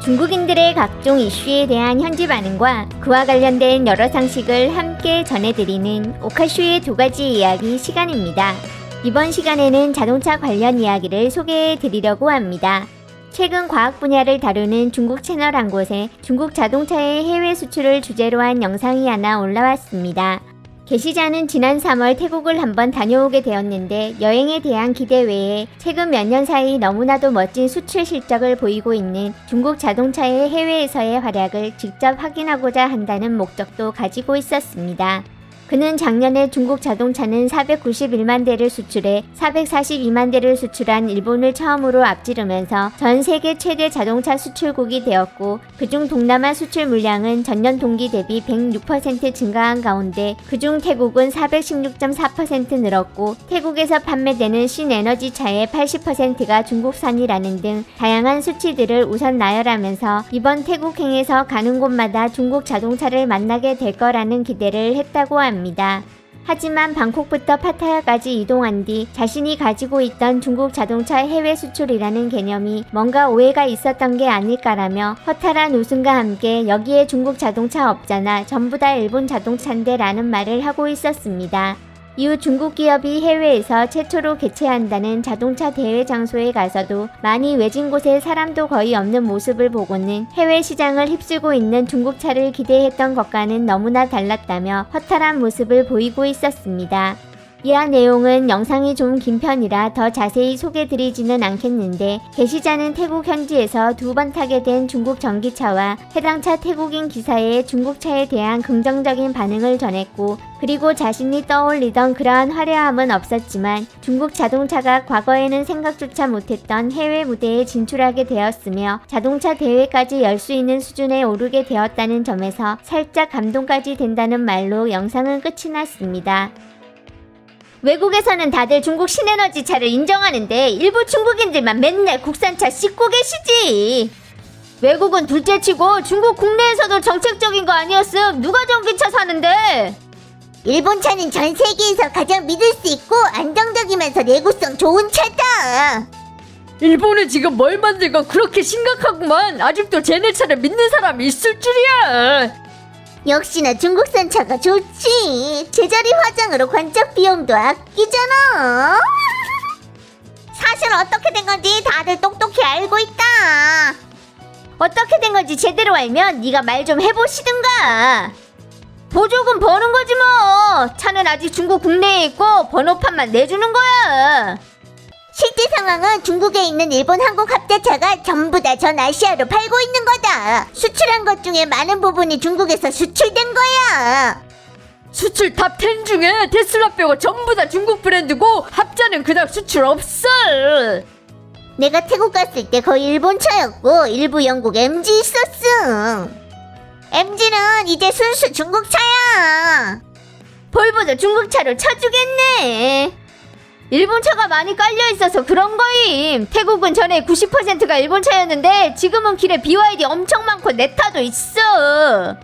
중국인들의 각종 이슈에 대한 현지 반응과 그와 관련된 여러 상식을 함께 전해드리는 오카슈의 2가지 이야기 시간입니다. 이번 시간에는 자동차 관련 이야기를 소개해드리려고 합니다. 최근 과학 분야를 다루는 중국 채널 한 곳에 중국 자동차의 해외 수출을 주제로 한 영상이 하나 올라왔습니다. 게시자는 지난 3월 태국을 한번 다녀오게 되었는데 여행에 대한 기대 외에 최근 몇 년 사이 너무나도 멋진 수출 실적을 보이고 있는 중국 자동차의 해외에서의 활약을 직접 확인하고자 한다는 목적도 가지고 있었습니다. 그는 작년에 중국 자동차는 491만 대를 수출해 442만 대를 수출한 일본을 처음으로 앞지르면서 전 세계 최대 자동차 수출국이 되었고, 그중 동남아 수출 물량은 전년 동기 대비 106% 증가한 가운데 그중 태국은 416.4% 늘었고, 태국에서 판매되는 신에너지차의 80%가 중국산이라는 등 다양한 수치들을 우선 나열하면서 이번 태국행에서 가는 곳마다 중국 자동차를 만나게 될 거라는 기대를 했다고 합니다. 하지만 방콕부터 파타야까지 이동한 뒤 자신이 가지고 있던 중국 자동차 해외 수출이라는 개념이 뭔가 오해가 있었던 게 아닐까라며 허탈한 웃음과 함께 여기에 중국 자동차 없잖아, 전부 다 일본 자동차인데 라는 말을 하고 있었습니다. 이후 중국 기업이 해외에서 최초로 개최한다는 자동차 대회 장소에 가서도 많이 외진 곳에 사람도 거의 없는 모습을 보고는 해외 시장을 휩쓸고 있는 중국차를 기대했던 것과는 너무나 달랐다며 허탈한 모습을 보이고 있었습니다. 이한 내용은 영상이 좀 긴 편이라 더 자세히 소개드리지는 않겠는데, 게시자는 태국 현지에서 2번 타게 된 중국 전기차와 해당 차 태국인 기사의 중국차에 대한 긍정적인 반응을 전했고, 그리고 자신이 떠올리던 그러한 화려함은 없었지만 중국 자동차가 과거에는 생각조차 못했던 해외 무대에 진출하게 되었으며 자동차 대회까지 열 수 있는 수준에 오르게 되었다는 점에서 살짝 감동까지 된다는 말로 영상은 끝이 났습니다. 외국에서는 다들 중국 신에너지 차를 인정하는데 일부 중국인들만 맨날 국산차 씹고 계시지. 외국은 둘째치고 중국 국내에서도 정책적인 거 아니었음 누가 전기차 사는데? 일본 차는 전 세계에서 가장 믿을 수 있고 안정적이면서 내구성 좋은 차다. 일본은 지금 뭘 만들건 그렇게 심각하구만. 아직도 쟤네 차를 믿는 사람이 있을 줄이야. 역시나 중국산 차가 좋지. 제자리 화장으로 관적 비용도 아끼잖아. 사실 어떻게 된 건지 다들 똑똑히 알고 있다. 어떻게 된 건지 제대로 알면 네가 말 좀 해보시든가. 보조금 버는 거지 뭐. 차는 아직 중국 국내에 있고 번호판만 내주는 거야. 실제 상황은 중국에 있는 일본 한국 합자차가 전부 다 전 아시아로 팔고 있는 거다. 수출한 것 중에 많은 부분이 중국에서 수출된 거야. 수출 탑 10 중에 테슬라 빼고 전부 다 중국 브랜드고 합자는 그닥 수출 없어. 내가 태국 갔을 때 거의 일본 차였고 일부 영국 MG 있었음. MG는 이제 순수 중국 차야. 볼보도 중국 차로 쳐주겠네. 일본 차가 많이 깔려 있어서 그런 거임. 태국은 전에 90%가 일본 차였는데 지금은 길에 BYD 엄청 많고 내 타도 있어.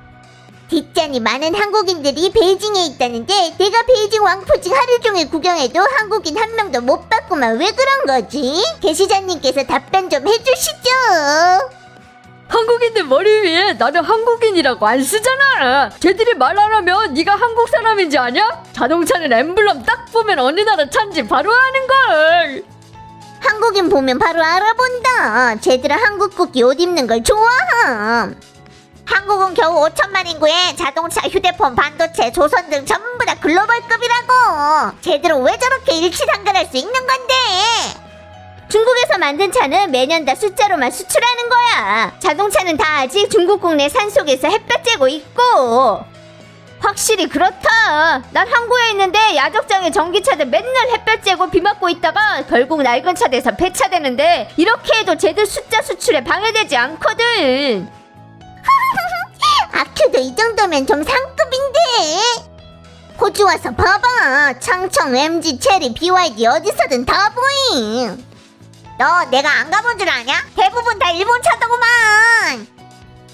뒷잔이 많은 한국인들이 베이징에 있다는데 내가 베이징 왕푸징 하루 종일 구경해도 한국인 한 명도 못 봤구만. 왜 그런 거지? 게시자님께서 답변 좀 해주시죠. 한국인들 머리 위에 나는 한국인이라고 안 쓰잖아. 쟤들이 말 안 하면 네가 한국 사람인지 아냐? 자동차는 엠블럼 딱 보면 어느 나라 차인지 바로 아는걸. 한국인 보면 바로 알아본다. 쟤들은 한국 국기 옷 입는 걸 좋아함. 한국은 겨우 5천만 인구에 자동차, 휴대폰, 반도체, 조선 등 전부 다 글로벌급이라고. 쟤들은 왜 저렇게 일치상관할 수 있는 건데? 중국에서 만든 차는 매년 다 숫자로만 수출하는 거야. 자동차는 다 아직 중국 국내 산속에서 햇볕 쬐고 있고. 확실히 그렇다. 난 항구에 있는데 야적장에 전기차들 맨날 햇볕 쬐고 비 맞고 있다가 결국 낡은 차 돼서 폐차되는데 이렇게 해도 쟤들 숫자 수출에 방해되지 않거든. 아큐도 이 정도면 좀 상급인데. 호주 와서 봐봐. 창청, MG, 체리, BYD 어디서든 다 보임. 너 내가 안 가본 줄 아냐? 대부분 다 일본 차더구만.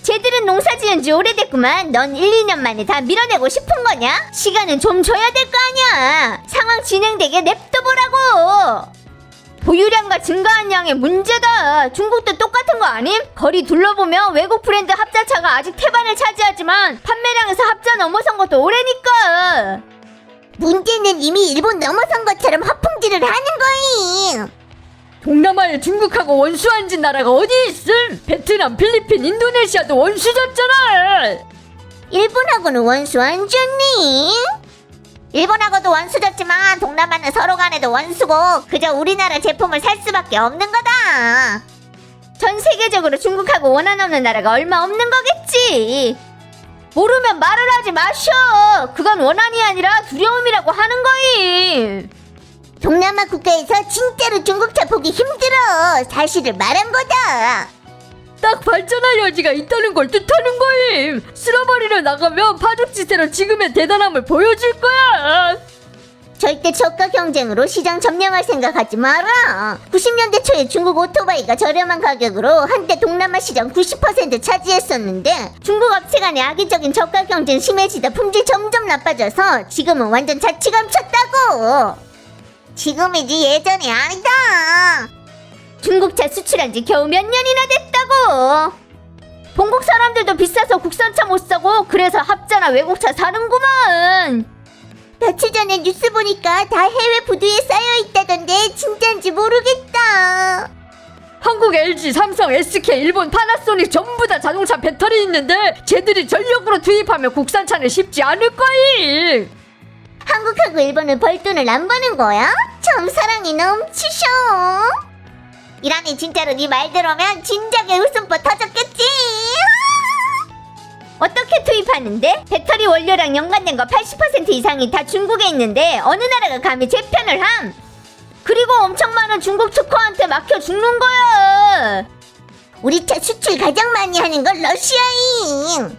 쟤들은 농사 지은 지 오래됐구만. 넌 1, 2년 만에 다 밀어내고 싶은 거냐? 시간은 좀 줘야 될 거 아니야. 상황 진행되게 냅둬보라고. 보유량과 증가한 양의 문제다. 중국도 똑같은 거 아님? 거리 둘러보면 외국 브랜드 합자차가 아직 태반을 차지하지만 판매량에서 합자 넘어선 것도 오래니까. 문제는 이미 일본 넘어선 것처럼 허풍질을 하는 거임. 동남아에 중국하고 원수한진 나라가 어디 있음? 베트남, 필리핀, 인도네시아도 원수졌잖아. 일본하고는 원수 안 줬니? 일본하고도 원수졌지만 동남아는 서로 간에도 원수고 그저 우리나라 제품을 살 수밖에 없는 거다. 전 세계적으로 중국하고 원한 없는 나라가 얼마 없는 거겠지. 모르면 말을 하지 마셔. 그건 원한이 아니라 두려움이라고 하는 거임. 동남아 국가에서 진짜로 중국차 보기 힘들어. 사실을 말한 거다. 딱 발전할 여지가 있다는 걸 뜻하는 거임. 쓸어버리러 나가면 파죽지세로 지금의 대단함을 보여줄 거야. 절대 저가 경쟁으로 시장 점령할 생각하지 마라. 90년대 초에 중국 오토바이가 저렴한 가격으로 한때 동남아 시장 90% 차지했었는데 중국 업체 간의 악의적인 저가 경쟁 심해지다 품질 점점 나빠져서 지금은 완전 자취감 쳤다고. 지금이지 예전이 아니다. 중국차 수출한 지 겨우 몇 년이나 됐다고. 본국 사람들도 비싸서 국산차 못 사고 그래서 합자나 외국차 사는구만. 며칠 전에 뉴스 보니까 다 해외 부두에 쌓여있다던데 진짠지 모르겠다. 한국 LG, 삼성, SK, 일본, 파나소닉 전부 다 자동차 배터리 있는데 쟤들이 전력으로 투입하면 국산차는 쉽지 않을 거임. 한국하고 일본은 벌돈을 안 버는 거야? 참 사랑이 넘치셔. 이란이 진짜로 네 말 들으면 진작에 웃음보 터졌겠지. 어떻게 투입하는데? 배터리 원료랑 연관된 거 80% 이상이 다 중국에 있는데 어느 나라가 감히 재편을 함? 그리고 엄청 많은 중국 특허한테 막혀 죽는 거야. 우리 차 수출 가장 많이 하는 건 러시아임.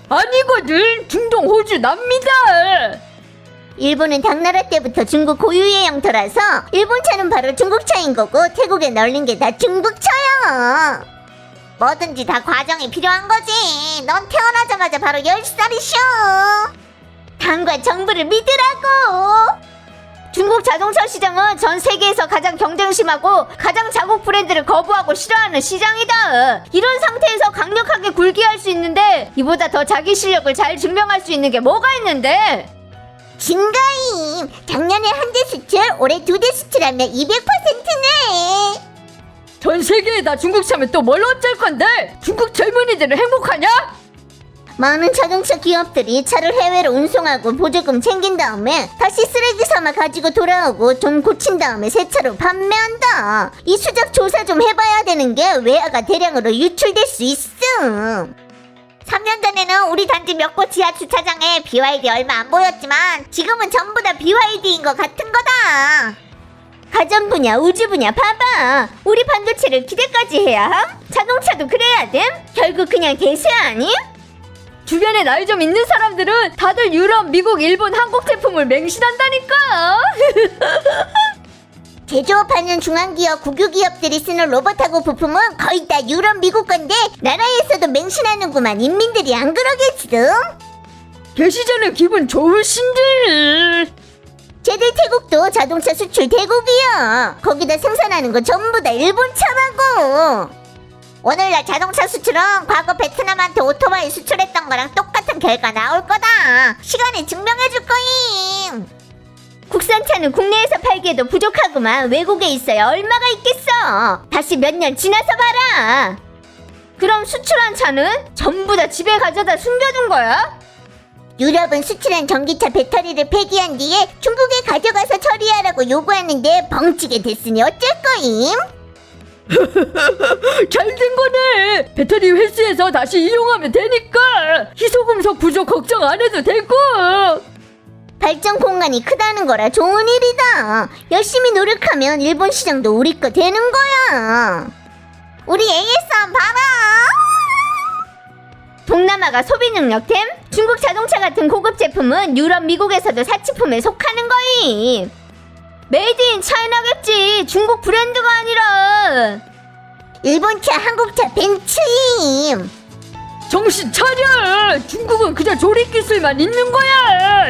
아니거든. 중동, 호주, 남미다. 일본은 당나라 때부터 중국 고유의 영토라서 일본 차는 바로 중국 차인 거고 태국에 널린 게 다 중국 차야. 뭐든지 다 과정이 필요한 거지. 넌 태어나자마자 바로 10살이셔. 당과 정부를 믿으라고. 중국 자동차 시장은 전 세계에서 가장 경쟁 심하고 가장 자국 브랜드를 거부하고 싫어하는 시장이다. 이런 상태에서 강력하게 굴기할 수 있는데 이보다 더 자기 실력을 잘 증명할 수 있는 게 뭐가 있는데? 증가임. 작년에 한 대 수출, 올해 2대 수출하면 200%네. 전 세계에 다 중국 차면 또 뭘 어쩔 건데? 중국 젊은이들은 행복하냐? 많은 자동차 기업들이 차를 해외로 운송하고 보조금 챙긴 다음에 다시 쓰레기 삼아 가지고 돌아오고 좀 고친 다음에 새 차로 판매한다. 이 수작 조사 좀 해봐야 되는 게 외화가 대량으로 유출될 수 있음. 3년 전에는 우리 단지 몇 곳 지하 주차장에 BYD 얼마 안 보였지만 지금은 전부 다 BYD인 것 같은 거다. 가전 분야, 우주 분야 봐봐. 우리 반도체를 기대까지 해야 함? 자동차도 그래야 됨? 결국 그냥 대세 아님? 주변에 나이 좀 있는 사람들은 다들 유럽, 미국, 일본, 한국 제품을 맹신한다니까. 제조업하는 중앙기업, 국유기업들이 쓰는 로봇하고 부품은 거의 다 유럽, 미국 건데 나라에서도 맹신하는구만. 인민들이 안 그러겠음? 계시자는 기분 좋으신들. 쟤들 태국도 자동차 수출 대국이야. 거기다 생산하는 거 전부 다 일본 차라고. 오늘날 자동차 수출은 과거 베트남한테 오토바이 수출했던 거랑 똑같은 결과 나올 거다. 시간이 증명해줄 거임. 국산차는 국내에서 팔기에도 부족하구만. 외국에 있어야 얼마가 있겠어. 다시 몇 년 지나서 봐라. 그럼 수출한 차는 전부 다 집에 가져다 숨겨둔 거야? 유럽은 수출한 전기차 배터리를 폐기한 뒤에 중국에 가져가서 처리하라고 요구하는데 벙찌게 됐으니 어쩔 거임? 잘 된 거네. 배터리 회수해서 다시 이용하면 되니까 희소금속 부족 걱정 안 해도 되고. 발전 공간이 크다는 거라 좋은 일이다. 열심히 노력하면 일본 시장도 우리 거 되는 거야. 우리 AS1 봐라. 동남아가 소비 능력템? 중국 자동차 같은 고급 제품은 유럽, 미국에서도 사치품에 속하는 거임. 메이드 인 차이나겠지. 중국 브랜드가 아니라. 일본차, 한국차 벤츠임. 정신 차려. 중국은 그저 조립 기술만 있는 거야.